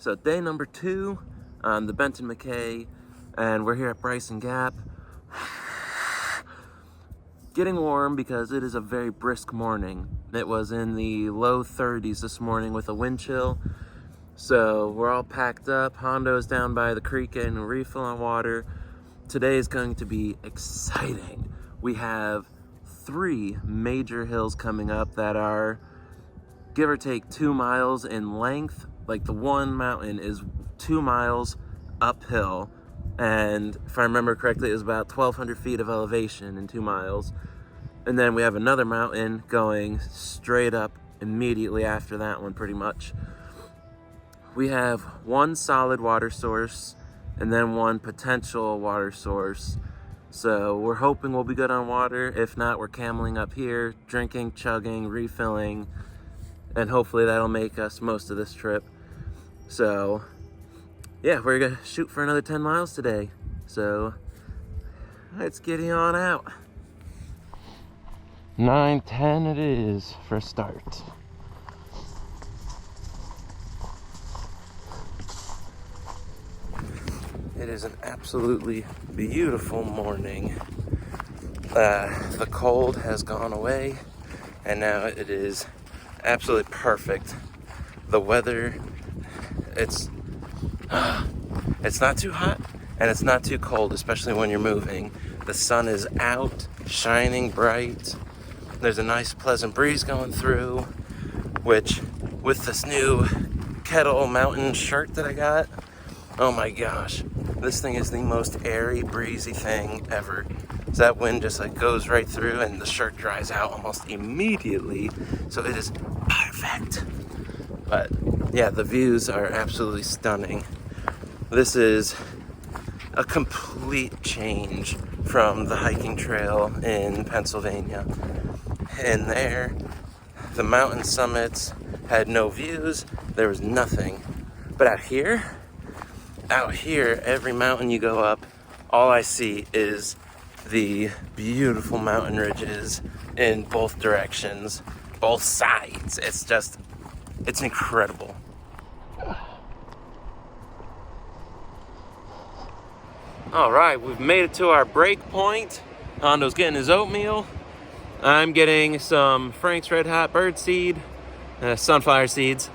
So day number 2 on the Benton McKay, and we're here at Bryson Gap. Getting warm because it is a very brisk morning. It was in the low 30s this morning with a wind chill. So we're all packed up. Hondo's down by the creek getting a refill on water. Today is going to be exciting. We have 3 major hills coming up that are give or take 2 miles in length. Like the one mountain is 2 miles uphill, and if I remember correctly, it was about 1,200 feet of elevation in 2 miles. And then we have another mountain going straight up immediately after that one, pretty much. We have one solid water source and then one potential water source. So we're hoping we'll be good on water. If not, we're cameling up here, drinking, chugging, refilling, and hopefully that'll make us most of this trip. So yeah, we're gonna shoot for another 10 miles today. So let's get on out. 9:10 it is for a start. It is an absolutely beautiful morning. The cold has gone away, and now it is absolutely perfect. The weather, it's not too hot and it's not too cold, especially when you're moving. The sun is out, shining bright. There's a nice pleasant breeze going through, which with this new Kettle Mountain shirt that I got, oh my gosh, this thing is the most airy, breezy thing ever. So that wind just like goes right through and the shirt dries out almost immediately. So it is perfect. But yeah, the views are absolutely stunning. This is a complete change from the hiking trail in Pennsylvania. And there, the mountain summits had no views. There was nothing. But out here, every mountain you go up, all I see is the beautiful mountain ridges in both directions, both sides. It's incredible. All right, we've made it to our break point. Hondo's getting his oatmeal. I'm getting some Frank's Red Hot birdseed, sunflower seeds.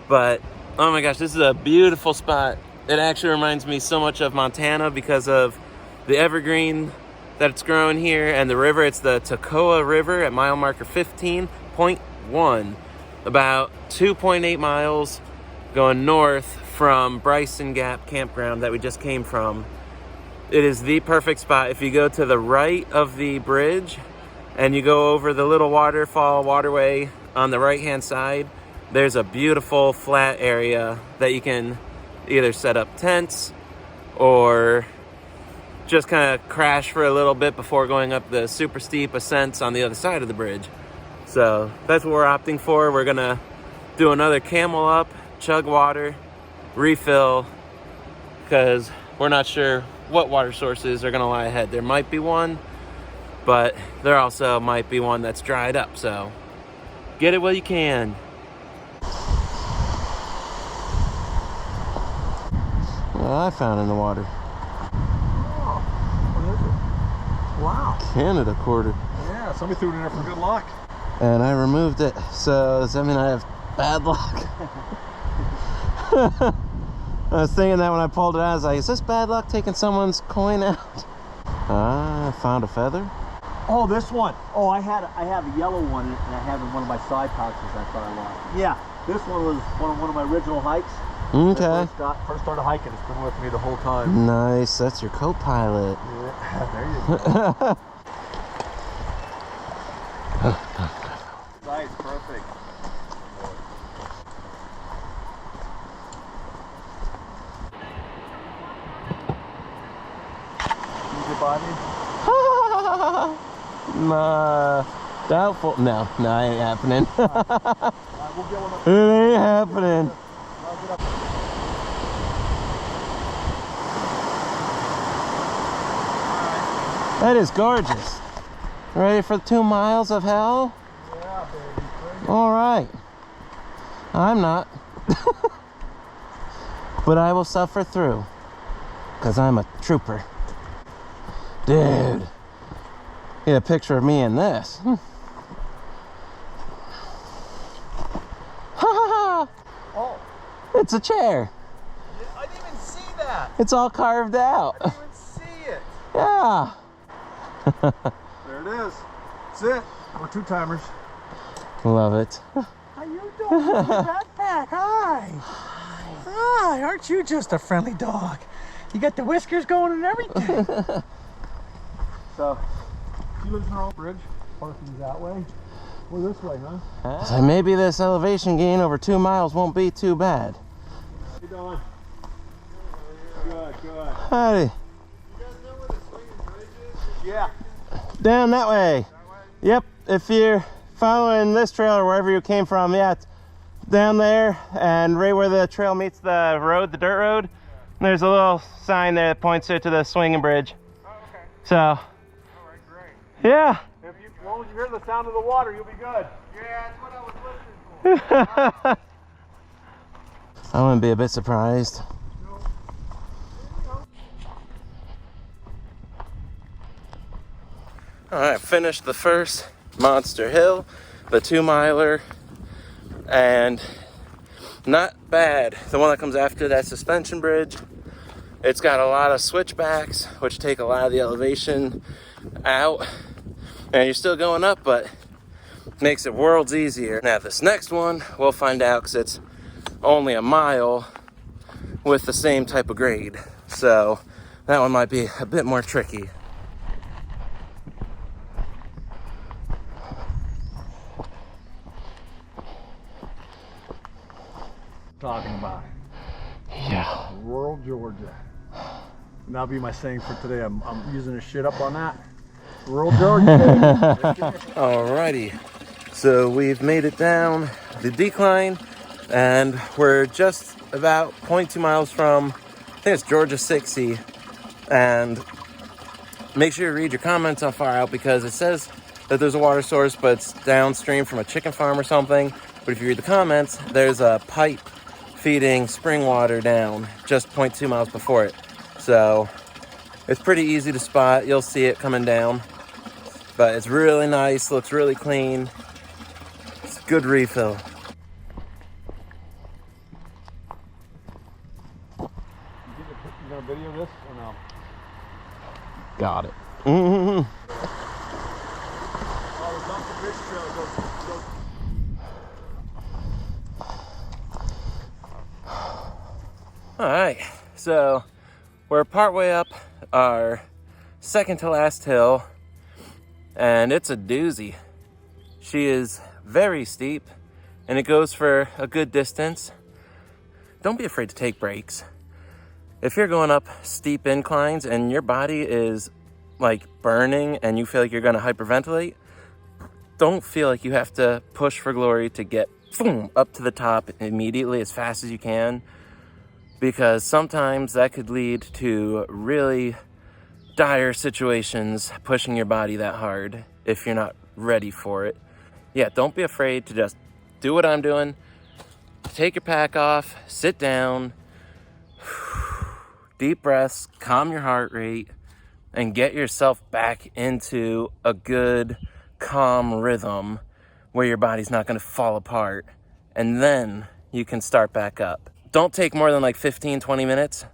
But oh my gosh, this is a beautiful spot. It actually reminds me so much of Montana because of the evergreen that it's growing here and the river. It's the Toccoa River at mile marker 15.1, about 2.8 miles going north from Bryson Gap campground that we just came from. It is the perfect spot. If you go to the right of the bridge and you go over the little waterway on the right hand side, there's a beautiful flat area that you can either set up tents or just kind of crash for a little bit before going up the super steep ascents on the other side of the bridge. So that's what we're opting for. We're gonna do another camel up, chug water, refill, because we're not sure what water sources are gonna lie ahead. There might be one, but there also might be one that's dried up. So get it while you can. What I found in the water. Oh, what is it? Wow. Canada quarter. Yeah, somebody threw it in there for good luck. And I removed it. So does that mean I have bad luck? I was thinking that when I pulled it out, I was like, is this bad luck taking someone's coin out? I found a feather. Oh, this one. Oh, I have a yellow one, and I have in one of my side pouches I thought I lost. Yeah, this one was one of my original hikes. Okay. First started hiking. It's been with me the whole time. Nice. That's your co-pilot. Yeah, there you go. Nice, perfect. Can you get by me? Nah, doubtful. No, it ain't happening. We'll get one up. It ain't happening. That is gorgeous. Ready for 2 miles of hell? Yeah, baby. All right. I'm not. but I will suffer through, because I'm a trooper. Dude, get a picture of me in this. Oh, it's a chair. I didn't even see that. It's all carved out. I didn't even see it. Yeah. There it is. That's it. We're two-timers. Love it. How you doing? Backpack. Hi. Hi. Aren't you just a friendly dog? You got the whiskers going and everything. So, she lives in her own bridge. Parking's that way. We're this way, huh? So maybe this elevation gain over 2 miles won't be too bad. How you doing? Good, good. Howdy. You guys know where the swinging bridge is? Yeah. Down that way. That way? Yep, if you're following this trail or wherever you came from, yeah, it's down there and right where the trail meets the road, the dirt road, there's a little sign there that points it to the swinging bridge. Oh, okay. So, All right, great. yeah. As long as you hear the sound of the water, you'll be good. Yeah, that's what I was listening for. I wouldn't be a bit surprised. All right, finished the first monster hill, the 2-miler, and not bad. The one that comes after that suspension bridge, it's got a lot of switchbacks, which take a lot of the elevation out, and you're still going up, but makes it worlds easier. Now this next one, we'll find out, because it's only a mile with the same type of grade. So that one might be a bit more tricky. Talking about Yeah. rural Georgia. And that'll be my saying for today. I'm using a shit up on that. Rural Georgia. Alrighty, so we've made it down the decline and we're just about 0.2 miles from, I think it's Georgia 60, and make sure you read your comments how far out, because it says that there's a water source but it's downstream from a chicken farm or something. But if you read the comments, there's a pipe feeding spring water down just 0.2 miles before it. So it's pretty easy to spot. You'll see it coming down, but it's really nice, looks really clean. It's a good refill. You gonna video this or no? Got it. Mm-hmm. Oh, the Duncan Bridge Trail goes. All right, so we're partway up our second to last hill, and it's a doozy. She is very steep, and it goes for a good distance. Don't be afraid to take breaks. If you're going up steep inclines and your body is like burning and you feel like you're gonna hyperventilate, don't feel like you have to push for glory to get boom, up to the top immediately as fast as you can, because sometimes that could lead to really dire situations pushing your body that hard if you're not ready for it. Yeah, don't be afraid to just do what I'm doing. Take your pack off, sit down, deep breaths, calm your heart rate, and get yourself back into a good, calm rhythm where your body's not going to fall apart. And then you can start back up. Don't take more than like 15, 20 minutes,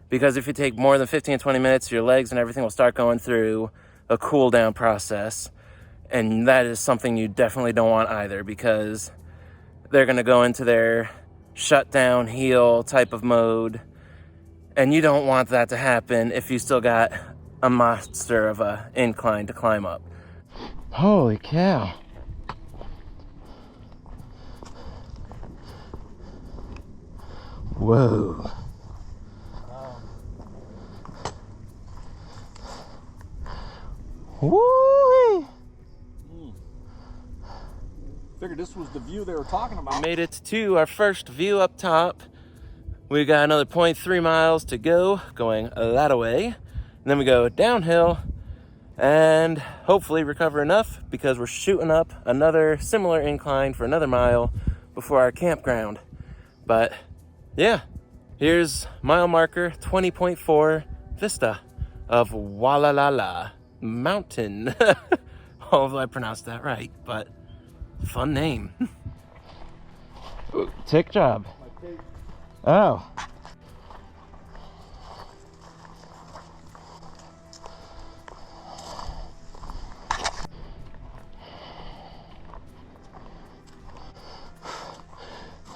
because if you take more than 15, 20 minutes, your legs and everything will start going through a cool down process. And that is something you definitely don't want either, because they're going to go into their shut down, heal type of mode. And you don't want that to happen if you still got a monster of a incline to climb up. Holy cow. Whoa. Woo! Figured this was the view they were talking about. Made it to our first view up top. We got another 0.3 miles to go, going that way. And then we go downhill and hopefully recover enough, because we're shooting up another similar incline for another mile before our campground. But yeah, Here's mile marker 20.4 vista of Walalala Mountain. Hopefully I pronounced that right, but fun name. Tick job. Oh.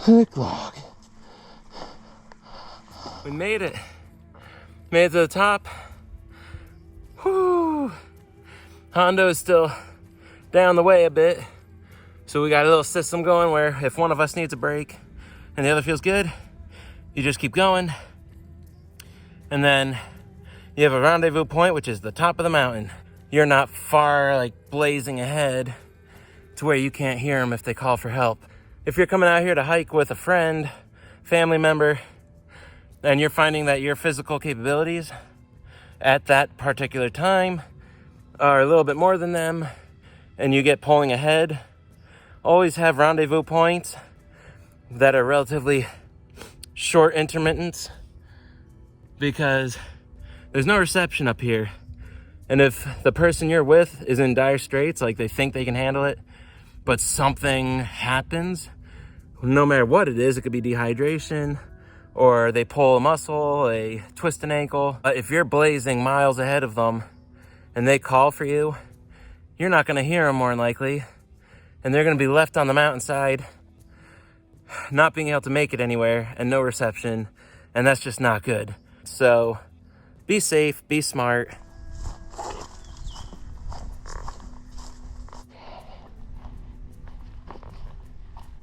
Tick log. We made it. Made it to the top. Whoo. Hondo is still down the way a bit. So we got a little system going where if one of us needs a break and the other feels good, you just keep going. And then you have a rendezvous point, which is the top of the mountain. You're not far, like blazing ahead to where you can't hear them if they call for help. If you're coming out here to hike with a friend, family member, and you're finding that your physical capabilities at that particular time are a little bit more than them, and you get pulling ahead, always have rendezvous points that are relatively short intermittents, because there's no reception up here. And if the person you're with is in dire straits, like they think they can handle it, but something happens, no matter what it is, it could be dehydration, or they pull a muscle, they twist an ankle. If you're blazing miles ahead of them and they call for you, you're not gonna hear them more than likely. And they're gonna be left on the mountainside, not being able to make it anywhere, and no reception. And that's just not good. So be safe, be smart.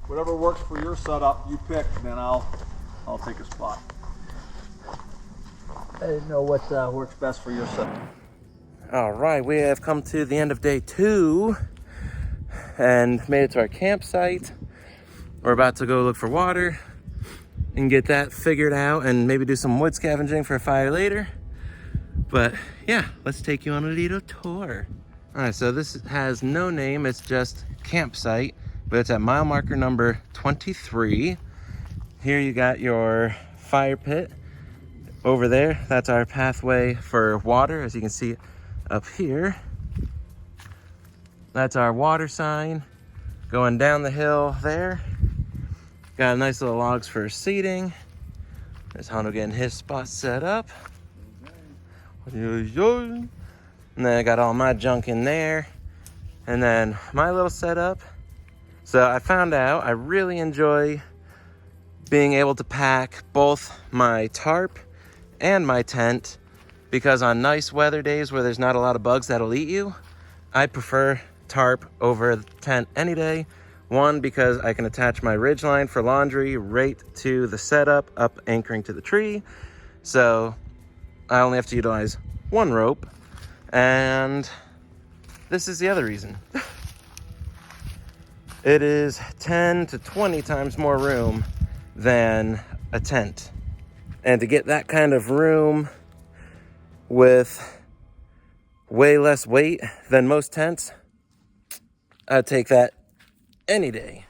Whatever works for your setup, you pick, then I'll take a spot. I didn't know what works best for your setup. All right, we have come to the end of day 2 and made it to our campsite. We're about to go look for water and get that figured out and maybe do some wood scavenging for a fire later. But yeah, let's take you on a little tour. All right, so this has no name, it's just campsite, but it's at mile marker number 23. Here you got your fire pit. Over there, that's our pathway for water, as you can see up here. That's our water sign going down the hill there. Got nice little logs for seating. There's Hondo getting his spot set up. And then I got all my junk in there. And then my little setup. So I found out I really enjoy being able to pack both my tarp and my tent, because on nice weather days where there's not a lot of bugs that'll eat you, I prefer tarp over the tent any day. One, because I can attach my ridge line for laundry right to the setup, up anchoring to the tree. So I only have to utilize one rope. And this is the other reason. It is 10 to 20 times more room than a tent. And to get that kind of room with way less weight than most tents, I'd take that any day.